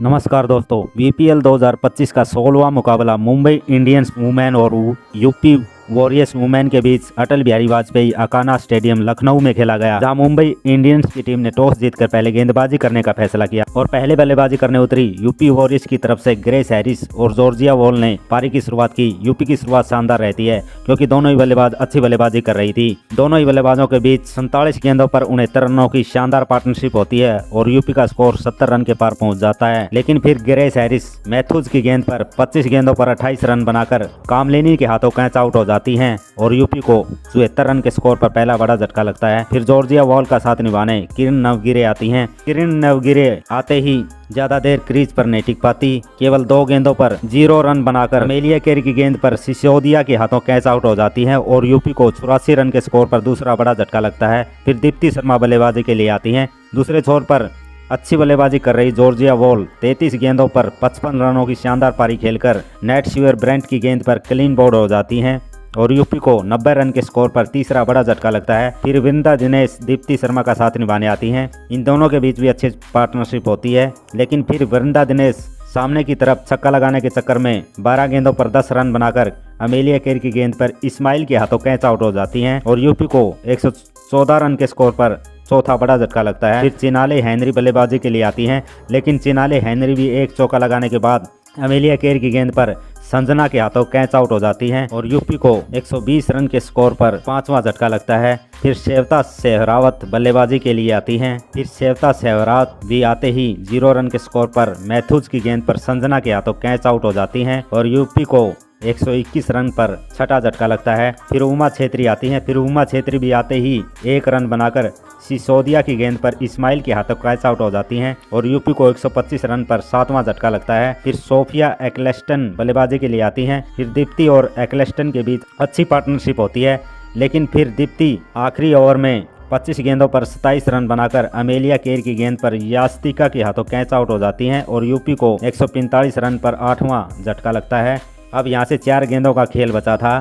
नमस्कार दोस्तों, बीपीएल 2025 का 16वां मुकाबला मुंबई इंडियंस वुमेन और यूपी वॉरियर्स वुमेन के बीच अटल बिहारी वाजपेयी अकाना स्टेडियम लखनऊ में खेला गया, जहां मुंबई इंडियंस की टीम ने टॉस जीतकर पहले गेंदबाजी करने का फैसला किया और पहले बल्लेबाजी करने उतरी यूपी वॉरियर्स की तरफ से ग्रेस हैरिस और जॉर्जिया वॉल ने पारी की शुरुआत की। यूपी की शुरुआत शानदार रहती है क्योंकि दोनों ही बल्लेबाज अच्छी बल्लेबाजी कर रही थी। दोनों ही बल्लेबाजों के बीच 47 गेंदों पर 69 रनों की शानदार पार्टनरशिप होती है और यूपी का स्कोर 70 रन के पार पहुंच जाता है। लेकिन फिर ग्रेस हैरिस मैथ्यूज की गेंद पर 25 गेंदों पर 28 रन बनाकर कामलिनी के हाथों कैच आउट हो जाती हैं और यूपी को 74 रन के स्कोर पर पहला बड़ा झटका लगता है। फिर जॉर्जिया वॉल का साथ निभाने किरण नवगिरे आती हैं। किरण नवगिरे आते ही ज्यादा देर क्रीज पर नहीं टिक पाती, केवल 2 गेंदों पर 0 रन बनाकर अमेलिया केर की गेंद पर सिसोदिया के हाथों कैच आउट हो जाती है और यूपी को 84 रन के स्कोर पर दूसरा बड़ा झटका लगता है। फिर दीप्ति शर्मा बल्लेबाजी के लिए आती हैं। दूसरे छोर पर अच्छी बल्लेबाजी कर रही जॉर्जिया वॉल 33 गेंदों पर 55 रनों की शानदार पारी खेलकर नेट स्यूअर ब्रेंट की गेंद पर क्लीन बोल्ड हो जाती हैं और यूपी को 90 रन के स्कोर पर तीसरा बड़ा झटका लगता है। फिर वृंदा दिनेश दीप्ति शर्मा का साथ निभाने आती हैं। इन दोनों के बीच भी अच्छी पार्टनरशिप होती है, लेकिन फिर वृंदा दिनेश सामने की तरफ छक्का लगाने के चक्कर में 12 गेंदों पर 10 रन बनाकर अमेलिया केर की गेंद पर इस्माइल के हाथों कैच आउट हो जाती हैं और यूपी को 114 रन के स्कोर पर चौथा बड़ा झटका लगता है। फिर चिनाले हेनरी बल्लेबाजी के लिए आती हैं, लेकिन चिनाले हेनरी भी एक चौका लगाने के बाद अमेलिया केर की गेंद पर संजना के हाथों कैच आउट हो जाती हैं और यूपी को 120 रन के स्कोर पर 5वां झटका लगता है। फिर शेवता सहरावत बल्लेबाजी के लिए आती हैं। फिर शेवता सहरावत भी आते ही 0 रन के स्कोर पर मैथ्यूज की गेंद पर संजना के हाथों कैच आउट हो जाती हैं और यूपी को 121 रन पर छठा झटका लगता है। फिर उमा छेत्री आती हैं। फिर उमा छेत्री भी आते ही 1 रन बनाकर सिसोदिया की गेंद पर इस्माइल के हाथों कैच आउट हो जाती हैं और यूपी को 125 रन पर 7वां झटका लगता है। फिर सोफिया एक्लेस्टन बल्लेबाजी के लिए आती हैं। फिर दीप्ति और एक्लेस्टन के बीच अच्छी पार्टनरशिप होती है, लेकिन फिर दीप्ति आखिरी ओवर में 25 गेंदों पर 27 रन बनाकर अमेलिया केर की गेंद पर यास्तिका के हाथों कैच आउट हो जाती हैं और यूपी को 145 रन पर 8वां झटका लगता है। अब यहाँ से 4 गेंदों का खेल बचा था।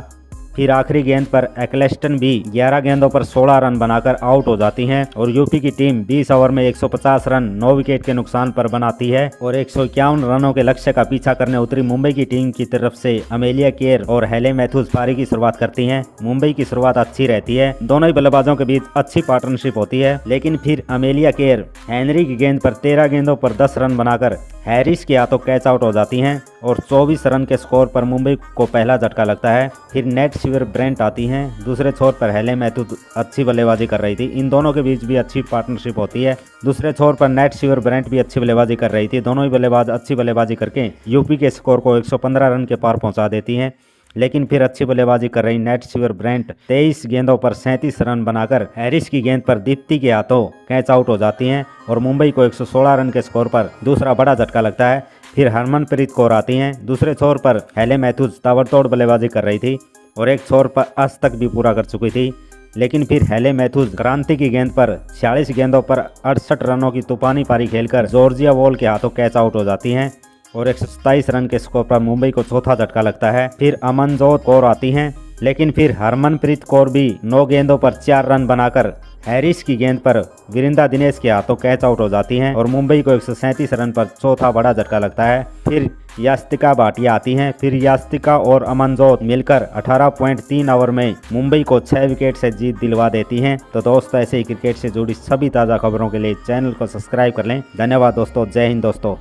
फिर आखिरी गेंद पर एक्लेस्टन भी 11 गेंदों पर 16 रन बनाकर आउट हो जाती हैं और यूपी की टीम 20 ओवर में 150 रन 9 विकेट के नुकसान पर बनाती है और 151 रनों के लक्ष्य का पीछा करने उतरी मुंबई की टीम की तरफ से अमेलिया केर और हेले मैथ्यूज पारी की शुरुआत करती हैं। मुंबई की शुरुआत अच्छी रहती है, दोनों ही बल्लेबाजों के बीच अच्छी पार्टनरशिप होती है, लेकिन फिर अमेलिया केर हेनरी की गेंद पर 13 गेंदों पर 10 रन बनाकर हैरिस के हाथों कैच आउट हो जाती हैं और 24 रन के स्कोर पर मुंबई को पहला झटका लगता है। फिर नेट स्यूअर ब्रेंट आती हैं। दूसरे छोर पर हेले मैथ्यूज अच्छी बल्लेबाजी कर रही थी, इन दोनों के बीच भी अच्छी पार्टनरशिप होती है। दूसरे छोर पर नेट स्यूअर ब्रेंट भी अच्छी बल्लेबाजी कर रही थी। दोनों ही बल्लेबाज अच्छी बल्लेबाजी करके यूपी के स्कोर को 115 रन के पार पहुंचा देती हैं, लेकिन फिर अच्छी बल्लेबाजी कर रही नेट स्यूअर ब्रेंट 23 गेंदों पर 37 रन बनाकर हैरिस की गेंद पर दीप्ति के हाथों कैच आउट हो जाती हैं और मुंबई को 116 रन के स्कोर पर दूसरा बड़ा झटका लगता है। फिर हरमनप्रीत कौर आती हैं। दूसरे छोर पर हेले मैथ्यूज ताबड़तोड़ बल्लेबाजी कर रही थी और एक छोर पर अष्टक भी पूरा कर चुकी थी, लेकिन फिर हेले मैथ्यूज क्रांति की गेंद पर 46 गेंदों पर 68 रनों की तूफानी पारी खेलकर जॉर्जिया वॉल के हाथों कैच आउट हो जाती हैं और 127 रन के स्कोर पर मुंबई को चौथा झटका लगता है। फिर अमनजोत कौर आती हैं, लेकिन फिर हरमनप्रीत कौर भी 9 गेंदों पर 4 रन बनाकर हैरिस की गेंद पर वृंदा दिनेश के हाथों कैच आउट हो जाती हैं और मुंबई को 137 रन पर चौथा बड़ा झटका लगता है। फिर यास्तिका भाटिया आती हैं। फिर यास्तिका और अमनजोत मिलकर 18.3 ओवर में मुंबई को 6 विकेट से जीत दिलवा देती हैं। तो दोस्तों, ऐसे ही क्रिकेट से जुड़ी सभी ताज़ा खबरों के लिए चैनल को सब्सक्राइब कर लें। धन्यवाद दोस्तों। जय हिंद दोस्तों।